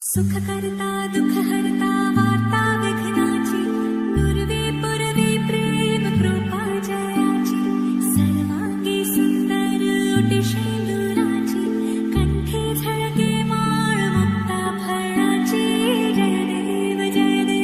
सुख करता दुख हरता वार्ता विघ्नाची पूर्वी पूर्वी प्रेम कृपा जयाची सर्वांगी सुंदर ओटी शेंदुराची कंठी झळके माळ मुक्ता फळाची जय देव जय देव.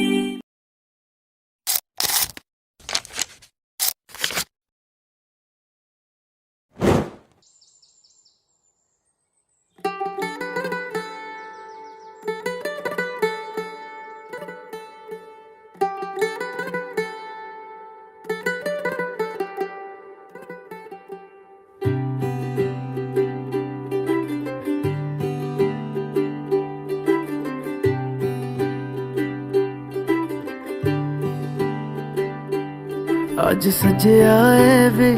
ਅੱਜ ਸਜਿਆ ਏ ਵੇ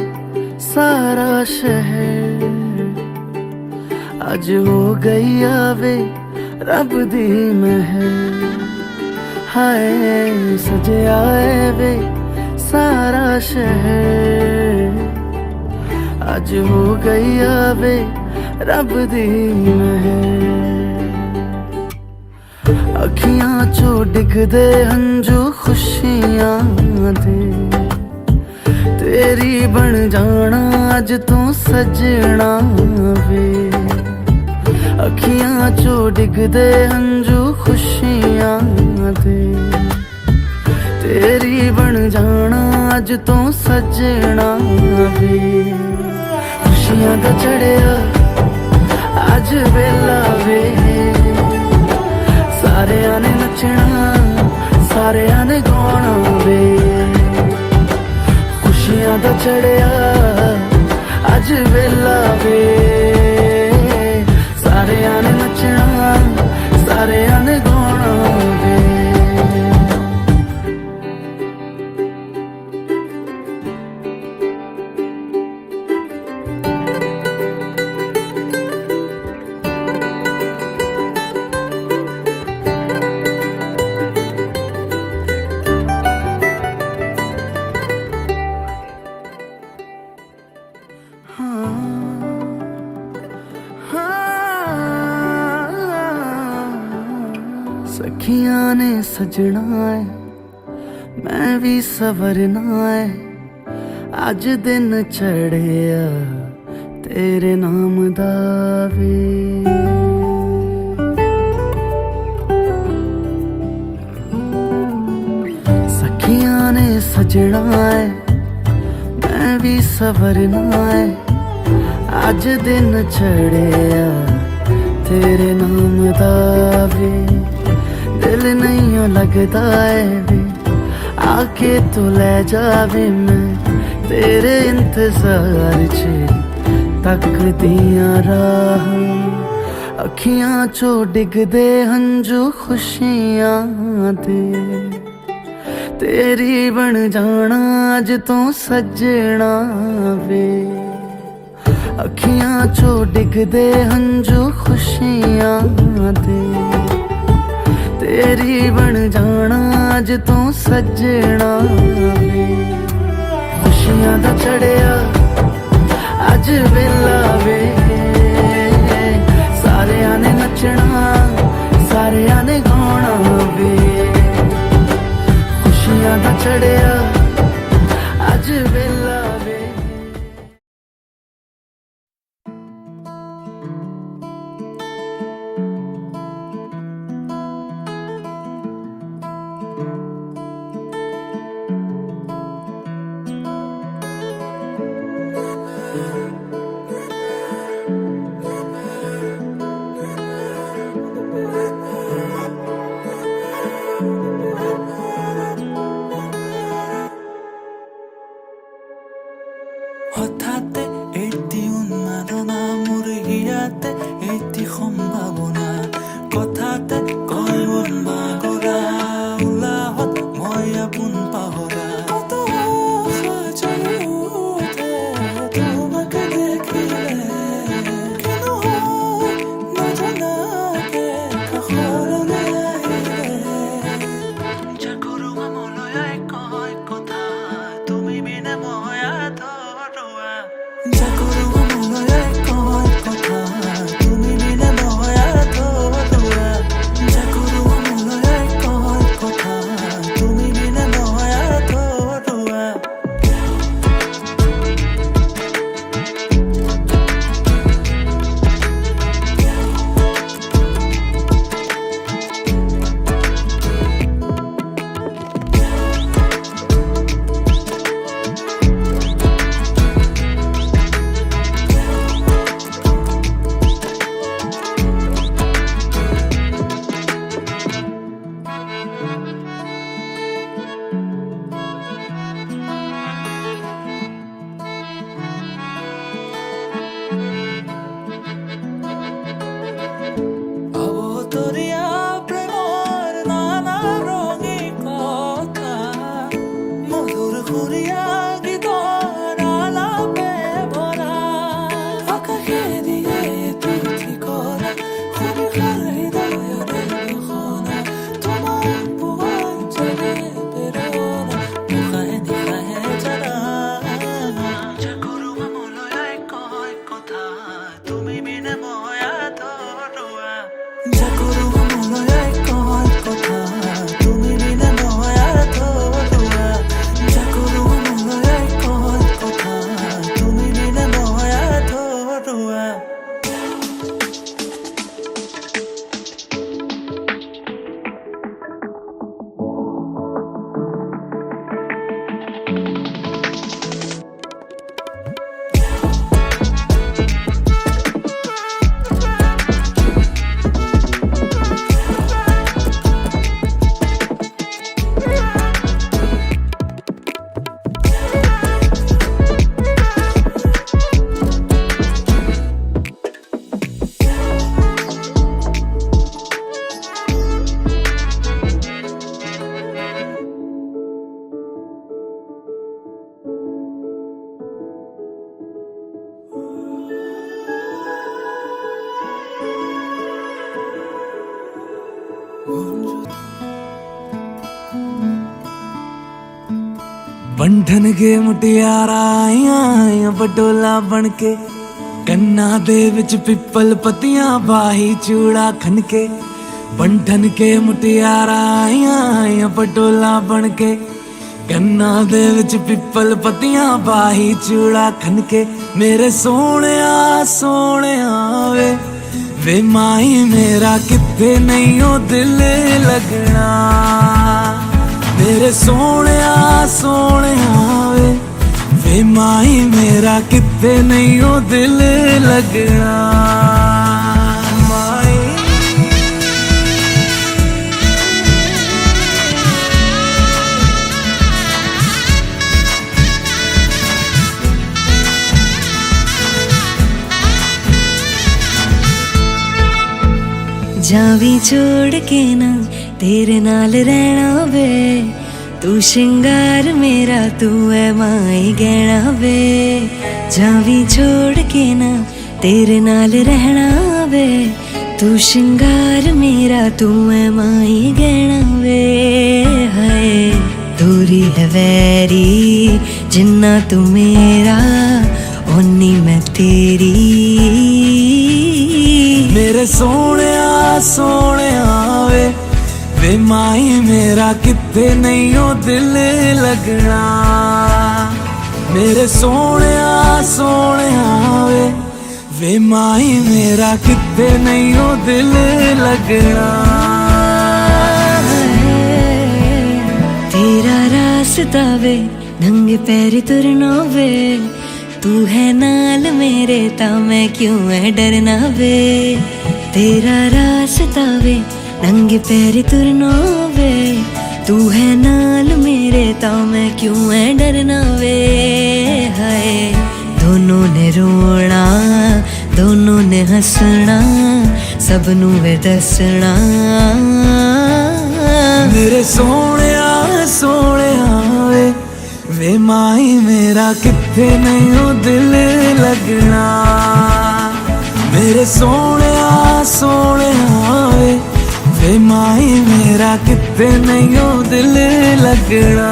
ਸਾਰਾ ਸ਼ਹਿਰ, ਅੱਜ ਹੋ ਗਈ ਆਵੇ ਰੱਬ ਦੀ ਮਹਿਰ. ਹਾਏ ਸਜਿਆ ਏ ਵੇ ਸਾਰਾ ਸ਼ਹਿਰ, ਅੱਜ ਹੋ ਗਈ ਆਵੇ ਰੱਬ ਦੀ ਮਹਿਰ. ਅੱਖੀਆਂ ਚੋਂ ਡਿੱਗਦੇ ਹੰਝੂ ਖੁਸ਼ੀਆਂ ਦੇ, तेरी बन जाना अज तू सजना वे. अखियां चो डिगदे हंजू खुशियां दे, तेरी बन जाना अज तू सजना वे. खुशियां दा चढ़िया अज वेला वे, सारियां ने नचना सारियां ने गाना वे. खुशियां दा चढ़िया अज वेला वे, सारियां ने नचना सारियां ने गाना वे. सखियां ने सजना है मैं भी सवरना है, अज दिन चढ़िया तेरे नाम दा वे. सखियां ने सजना है मैं भी सवरना है, अज दिन चढ़िया तेरे नाम दा वे. दिल नहीं लगता है वे आके तू ले जावे, मैं तेरे इंतजार च तकदियां राह. अखियां चो डिगदे हंजू खुशियां दे, तेरी बन जाना अज तू सजना वे. अखियां चो डिगदे हंजू खुशियां दे, तेरी बन जाना अज तू सजना वे. खुशियां दा चढ़िया अज वेला वे, सारियां ने नचना सारियां ने गाना वे. खुशियां दा चढ़िया अज वेला वे. बंधन के मुटियारा आईਆਂ बटोला बन के ਕੰਨਾਂ ਦੇ ਵਿੱਚ ਪਿੱਪਲ ਪੱਤੀਆਂ ਬਾਹੀ ਚੂੜਾ ਖਨ ਕੇ ਬੰਧਨ ਕੇ ਮੁਟਿਆਰਾ ਆਈਆਂ ਪਟੋਲਾ ਬਣ ਕੇ ਕੰਨਾਂ ਦੇ ਵਿੱਚ ਪਿੱਪਲ ਪੱਤੀਆਂ ਬਾਹੀ ਚੂੜਾ ਖਨ ਕੇ ਮੇਰੇ ਸੋਹਣਿਆ ਸੋਹਣਿਆ ਵੇ ਮਾਈ ਮੇਰਾ ਕਿੱਥੇ ਨਹੀਂ ਉਹ ਦਿਲ ਲੱਗਣਾ मेरे सोहणिया सोहणिया वे माही मेरा किते नहीं ओ दिल लगना माई जावी छोड़ के ना तेरे नाल रहना वे तू श्रृंगार मेरा तू है माई गहना वे जावी छोड़ के ना तेरे नाल रहना वे तू श्रृंगार मेरा तू है माई गहना वे हाय दूरी है वैरी जिन्ना तू मेरा ओनी मैं तेरी मेरे सोहणिया सोहणिया वे माई मेरा किते नहीं ओ दिल लगना मेरे सोहणिया सोहणिया वे माई मेरा किते नहीं ओ दिल लगना तेरा रास्ता वे नंगे पैर तुरना वे तू है नाल मेरे ता मैं क्यों है डरना वे तेरा रास्ता वे नंगे पैर तुरना वे तू है नाल मेरे ता मैं क्यों है डरना वे हाय दोनों ने रोना दोनों ने हंसना सबनू वे दसना मेरे सोहणिया सोहणिया वे माई मेरा किथे नहीं ओ दिल लगना मेरे सोहणिया सोहणिया वे माई मेरा किते नहीं ओ दिल लगना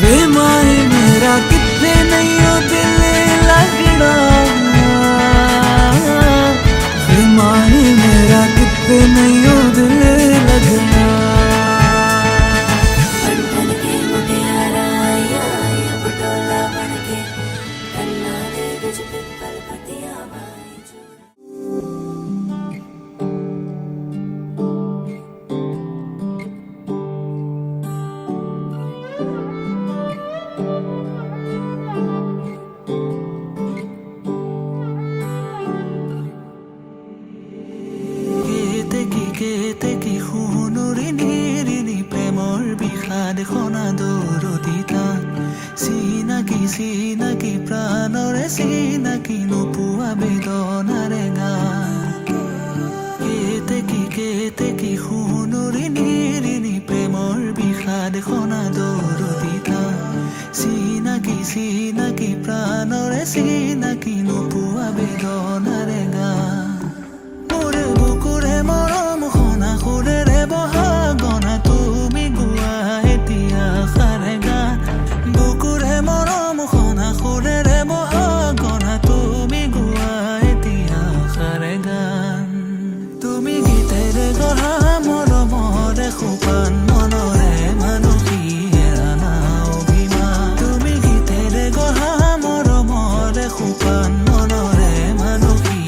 वे माई मेरा किते नहीं ओ दिल लगना वे माई मेरा किते नहीं ओ दिल लगना কেতে কি শুনুৰি নিৰিনি প্ৰেমৰ বিষাদ খনা দৌৰদিতা চিনাকি চিনাকি প্ৰাণৰে চিনাকি নোপোৱা বেদনাৰে গান কেতে কি শুনুৰি নিৰিনি প্ৰেমৰ বিষাদ খনা দৌৰদিতা চিনাকি চিনাকি প্ৰাণৰে চিনাকি নোপোৱা বেদনাৰে গান মৰম খনা সুৰেৰে বহা গনা তুমি গোৱা এতিয়া খাৰে গান বুকুৰে মৰম খনা সুৰেৰে বহা গনা তুমি গোৱা এতিয়া খাৰে গান তুমি গীতেৰে গঢ়া মৰমৰে সোপান মনৰে মানসী হেৰানা অভিমান তুমি গীতেৰে গঢ়া মৰমৰে সোপান মনৰে মানসী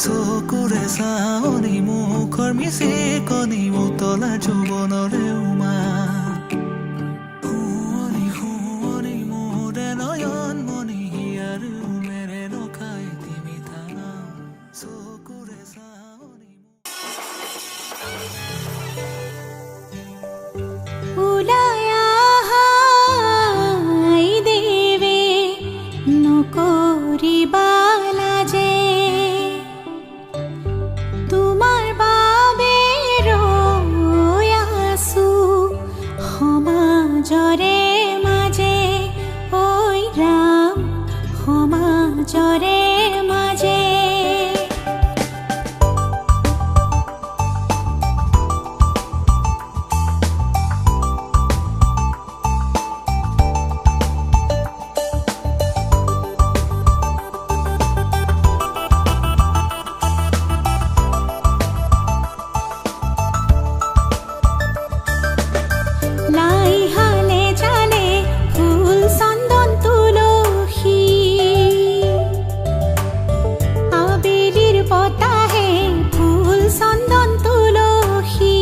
চকুৰে চাৱনি মুখৰ মিচিকনি উতলা যৌৱনৰে উমা শুৱনি শুৱনি মোৰে নয়ন মণি হিয়াৰ মেৰে ৰখাই তিমি থানা চকুৰে চাৱনি উলায়া হাই দেবে নকৰিবা লাজে তোমাৰ বাবে ৰৈ আছো সমাজৰে মাজে ঐ ৰাম সমাজৰে মাজে লাই হালে জালে ফুল চন্দন তুলসী আবেলির বতাহে ফুল চন্দন তুলসী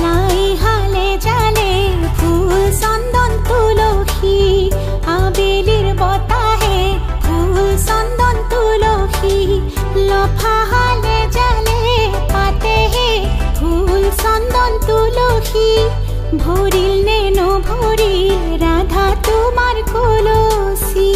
লাই হালে জালে ফুল চন্দন তুলসী আবেলির বতাহে ফুল চন্দন তুলসী লফা হালে জালে পাতেহে ফুল চন্দন তুলসী ভরিল নে নভরিল রাধা তোমার কলসী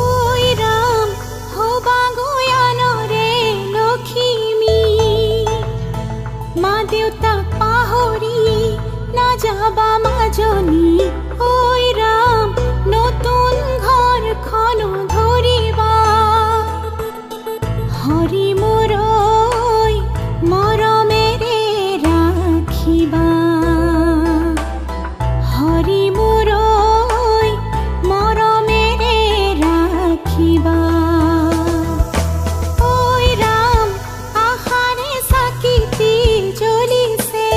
ওই রাম হবা গয়ানরে লখিমী মা দেউতাক পাহৰি না যাবা মাজনী ওই ৰাম নতুন ঘৰখন ধৰিবা হৰি মোৰ ঐ মৰমেৰে ৰাখিবা হৰি মোৰ ঐ মৰমেৰে ৰাখিবা ওই ৰাম আশাৰে চাকিতি জ্বলিছে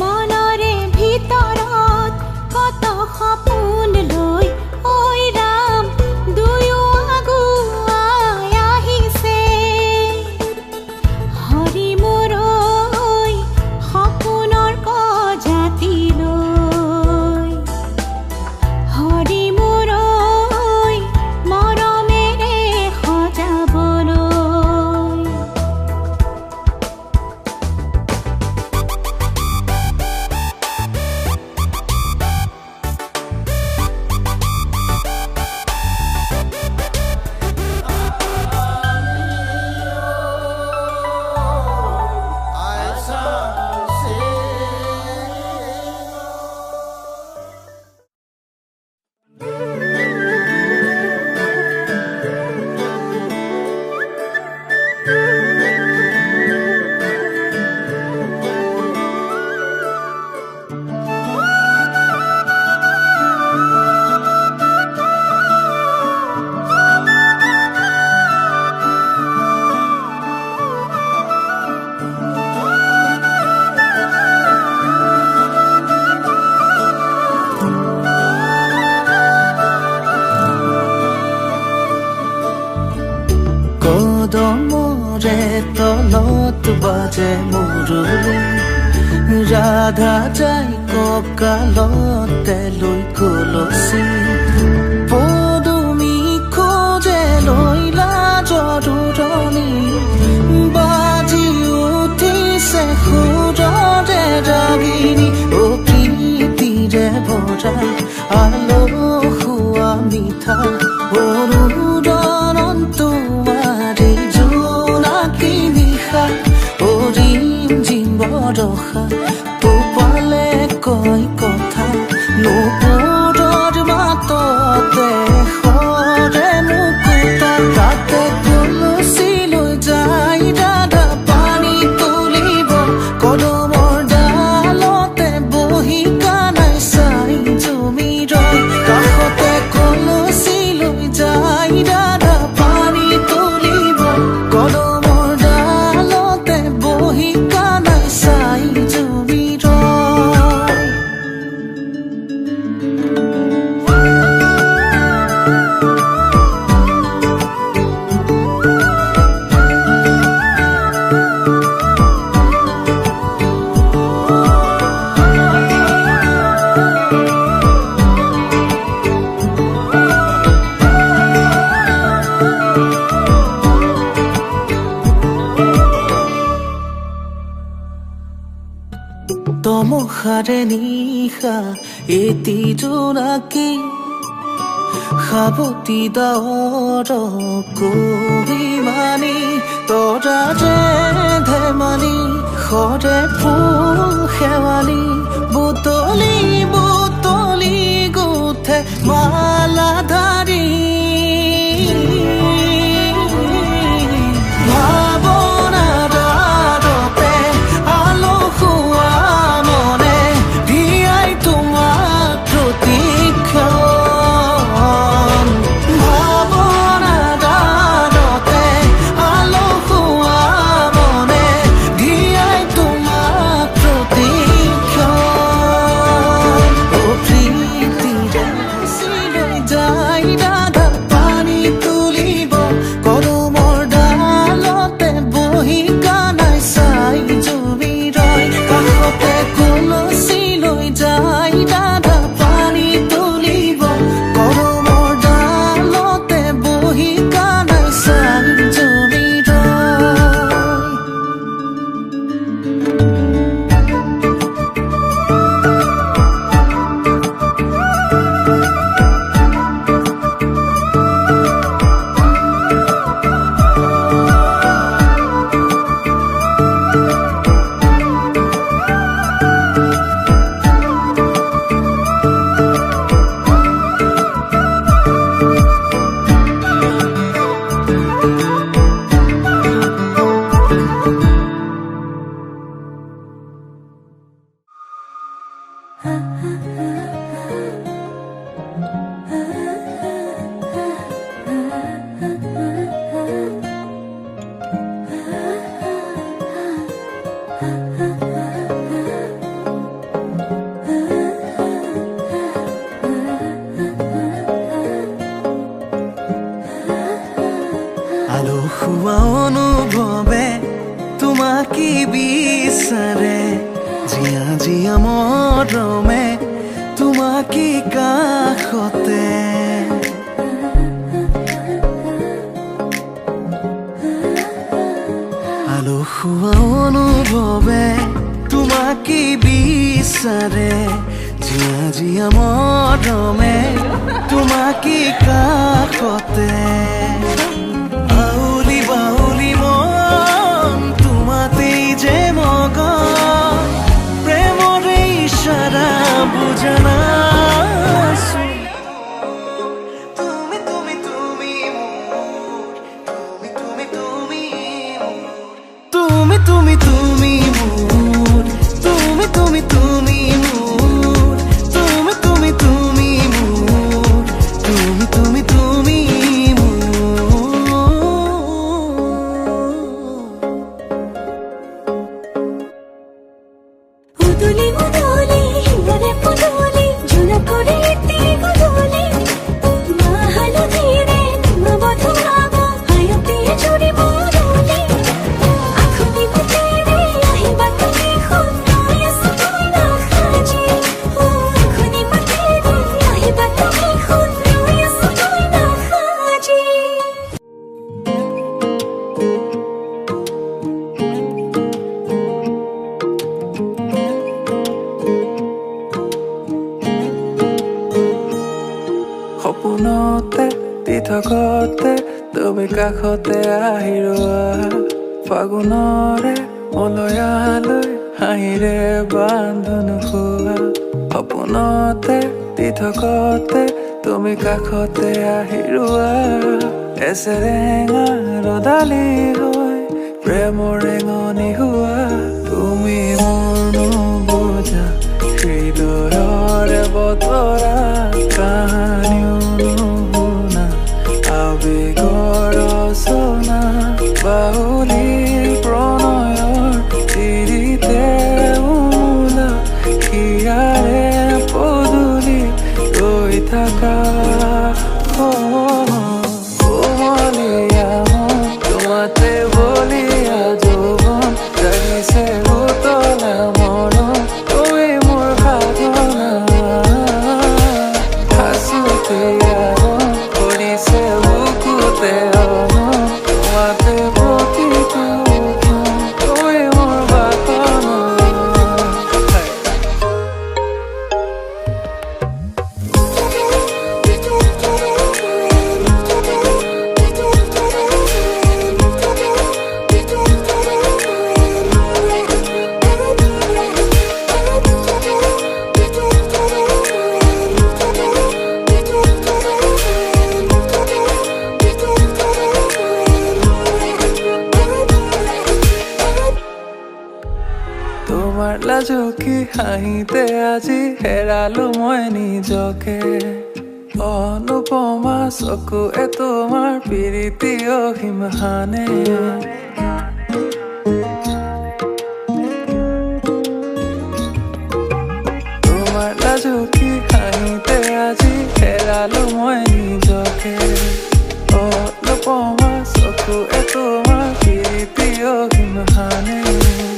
মনৰে ভিতৰত কত সপোন লৈ ওই ৰাম দুয়ো আগুৱাই আহিছে হৰি মোৰ ঐ সপোনৰ প্ৰজাতি লৈ হৰি মোৰ ঐ মৰমেৰে সজাবলৈ কদমৰে তলত বাজে মুৰুলি ৰাধা যাই কঁকালতে লৈ কলচি পদুমি খোজে লৈলা জৰুৰণি বাজি উঠিছে সুৰৰে ৰাগিনী অ প্ৰীতিৰে ভৰা আলসুৱা মিঠা অৰুদৰণ তোমাৰে জোনাকী নিশা অৰিম জিম বৰষা তোপালে কয় কথা বাৰে নিশা এটি জোনাকী সাৱতি ডাৱৰ কহিমানি তৰা যে ধেমালি সৰে ফুল শেৱালি বুটলি বুটলি গুঠে মালাধাৰী আলসুৱা অনুভৱে তোমাকে বিচাৰে জিয়া জিয়া মৰমে তোমাকে কাষতে আলসুৱা অনুভৱে তোমাকে বিচাৰে জিয়া জিয়া মৰমে তোমাকে কাষতে বাউলি বাউলি মন তোমাতেই যে মগন প্ৰেমৰে ইশাৰা বুজনা তুমি তুমি তুমি মোৰ তুমি তুমি তুমি তুমি তুমি মোৰ তুমি তুমি তুমি মোৰ তুমি তুমি তুমি মোৰ তুমি তুমি তুমি উদুলি উদুলি হিঙ্গলে পুদুলি ঝুনা করে এতে গুদুলি মাহালো ধীরে নবধুরাব হায়তে জুড়ি মুদুলি আখুনি মুতেরে আহিবা তুমি খুন নয়স তুই না খাজি আখুনি মুতেরে আহিবা তুমি খুন নয়স তুই না খাজি সপোনতে পৃথকতে তুমি কাষতে আহি ৰোৱা ফাগুনৰে মলয়ালৈ হাঁহিৰে বান্ধোন খোৱা সপোনতে পৃথকতে তুমি কাষতে আহি ৰোৱা এচেৰেঙা ৰদালি হৈ প্ৰেমৰ ৰেঙনি হোৱা তুমি মোৰ নুবুজা হৃদয়ৰে বতৰা কাহানিও নুশুনা আবেগৰ ৰচনা বাউলি প্ৰণয়ৰ তিৰিতে উমোলা হিয়াৰে পদূলি ৰৈ থাকা কোমলীয়া মন তোমাতে বলিয়া যৌৱন জাগিছে উতলা হাঁহিতে আজি হেৰালো মই নিজকে অনুপমা চকুৱে তোমাৰ প্ৰীতি অসীমহানে তোমাৰ লাজুকী হাঁহিতে আজি হেৰালো মই নিজকে অনুপমা চকুৱে তোমাৰ প্ৰীতি অসীমহানে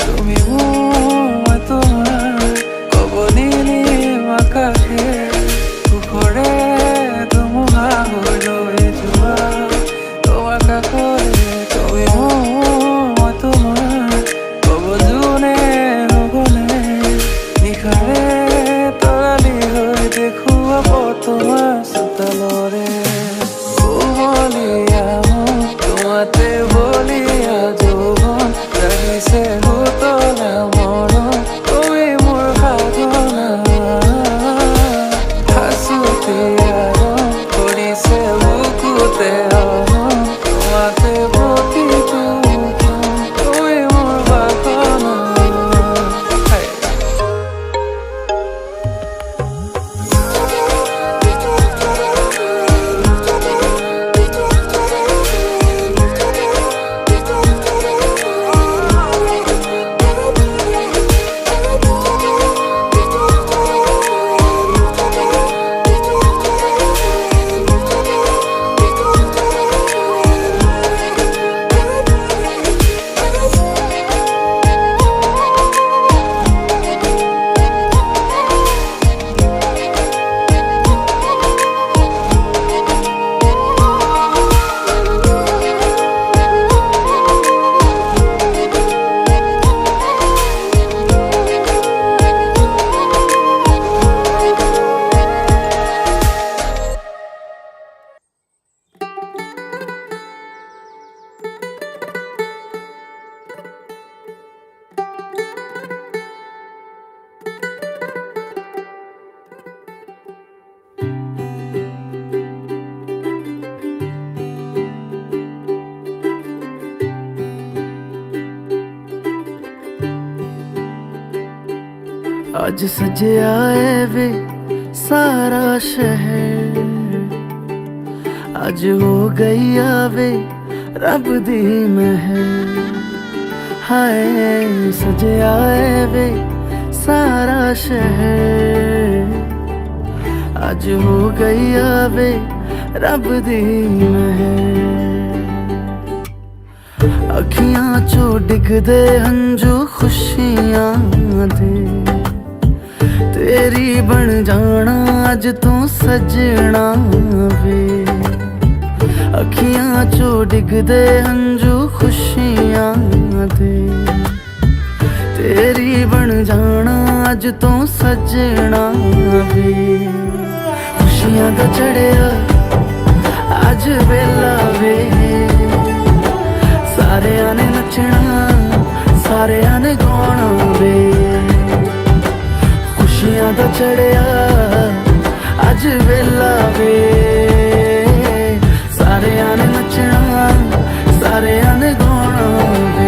তুমি মই তোমাৰ কব নীলিম আকাশে পোহৰে ধুমুহা হৈ লৈ যোৱা তোমাৰ কাষৰে তুমি মই তোমাৰ কব যোনে নগলে নিশাৰে তৰালি হৈ দেখুৱাব তোমাৰ চোতালৰে কোমলীয়া তোমাতে বলিয়া যৌৱন জাগিছে উতলা মৰম তুমি মোৰ সাধনা হাচুতি আৰম কৰিছে বুকুতে অনম তোমাতে প্ৰতিটো তুমি মোৰ বাসনা ਅੱਜ ਸਜਿਆ ਏ ਵੇ ਸਾਰਾ ਸ਼ਹਿਰ ਅੱਜ ਹੋ ਗਈ ਆਵੇ ਰੱਬ ਦੀ ਮਹਿਰ ਹਾਏ ਸਜਿਆ ਏ ਵੇ ਸਾਰਾ ਸ਼ਹਿਰ ਅੱਜ ਹੋ ਗਈ ਆਵੇ ਰੱਬ ਦੀ ਮਹਿਰ ਅੱਖੀਆਂ ਚੋਂ ਡਿੱਗਦੇ ਹੰਝੂ ਖੁਸ਼ੀਆਂ ਦੇ तेरी बन जाना अज तू सजना वे अखियां चो डिगदे हंजू खुशियां दे तेरी बन जाना अज तू सजना वे खुशियां दा चढ़िया अज वेला वे सारियां ने नचना सारियां ने गाना वे खुशियां दा चढ़िया अज वेला वे सारियां ने नचना सारियां ने गाना वे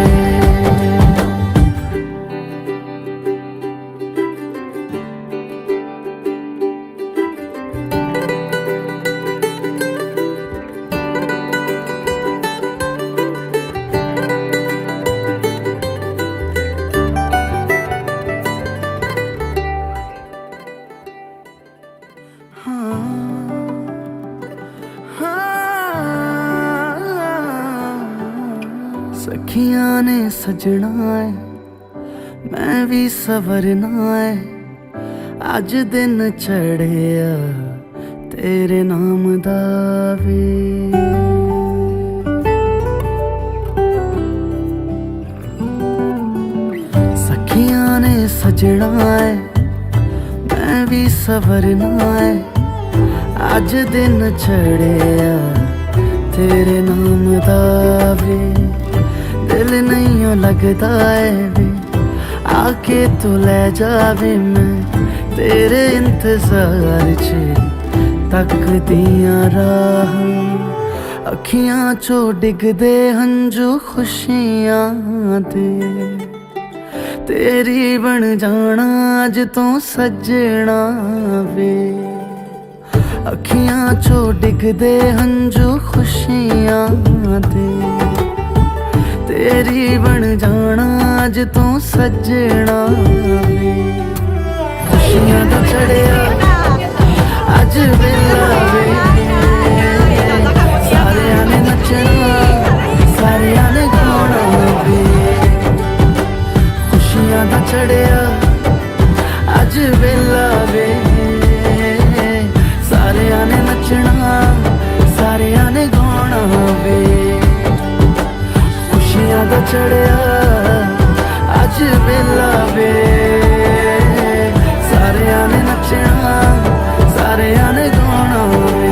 सखियां ने सजना है मैं भी सवरना है अज दिन चढ़िया तेरे नाम दा वे सखियां ने सजना है मैं भी सवरना है अज दिन चढ़िया तेरे नाम दा वे दिल नहीं लगता है वे आके तू ले जावे मैं तेरे इंतजार च तक दिया राह अखियां चो डिगदे हंजू खुशियां दे तेरी बन जाना अज तो सजना वे अखियां चो डिगदे हंजू खुशियां दे तेरी बन जाना अज तो सजना वे खुशियां दा चढ़िया अज वेला वे सारियां ने नचना सारियां ने गाना वे खुशियां दा चढ़िया अज वेला वे सारियां ने नचना सारियां ने गाना वे खुशियां दा चढ़िया अज वेला वे सारियां ने नचना सारियां ने गाना वे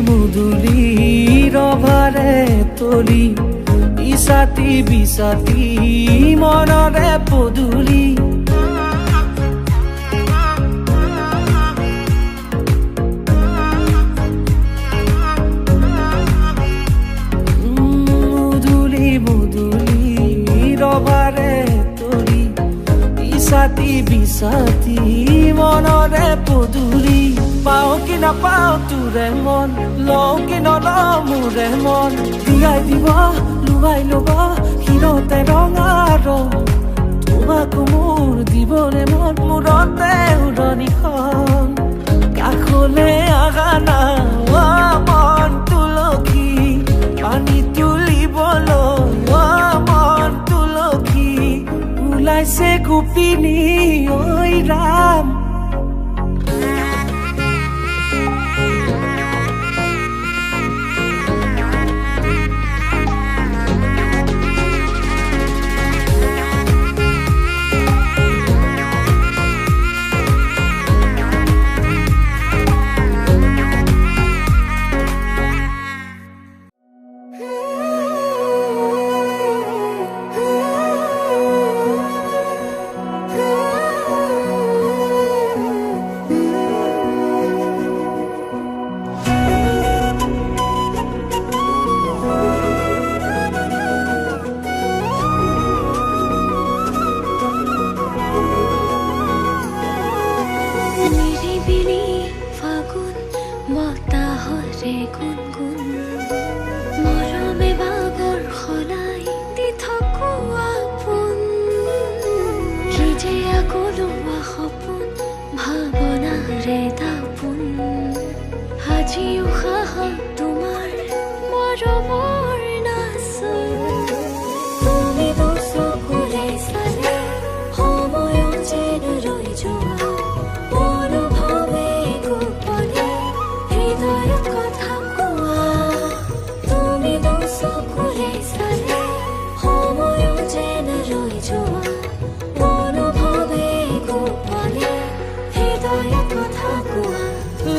মুদুলি রভারে তলি ইসাতি বিসাতি মনরে পদুলি মুদুলি মুদুলি রভারে তলি ইসাতি বিসাতি মনরে পদুলি পাও কি না পাও তোরে মন লও কি নলও মোরে মন দিয়াই দিব লুবাই লব হিরতে রঙার তোমাকো মোৰ দিবনে মন মূৰতে উৰণিখন কাষলে আগানা মন তুলসী পানী তুলিবলৈ মন তুলসী ওলাইছে গোপিনী ঐ ৰাম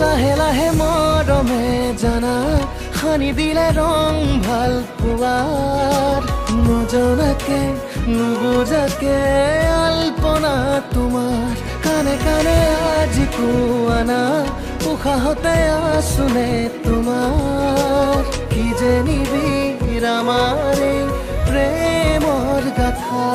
লাহে লাহে মৰমে জানা সানি দিলে ৰং ভাল পোৱাৰ নজনাকে নুবুজাকে আলপনা তোমাৰ কানে কানে আজি কোৱানা উশাহতে আছোনে তোমাৰ কি যে নিবিড় আমাৰ এই প্ৰেমৰ গাথা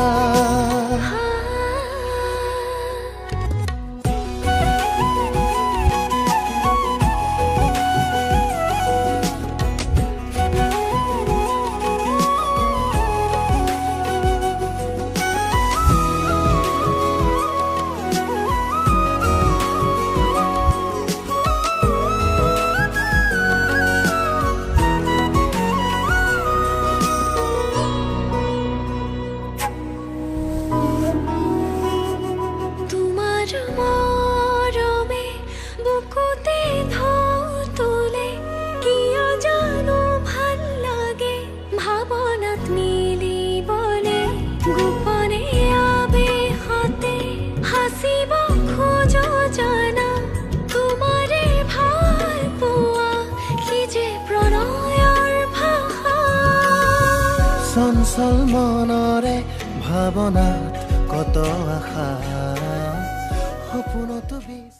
চঞ্চল মনৰে ভাৱনাত কত আশা সপোনতো বিচ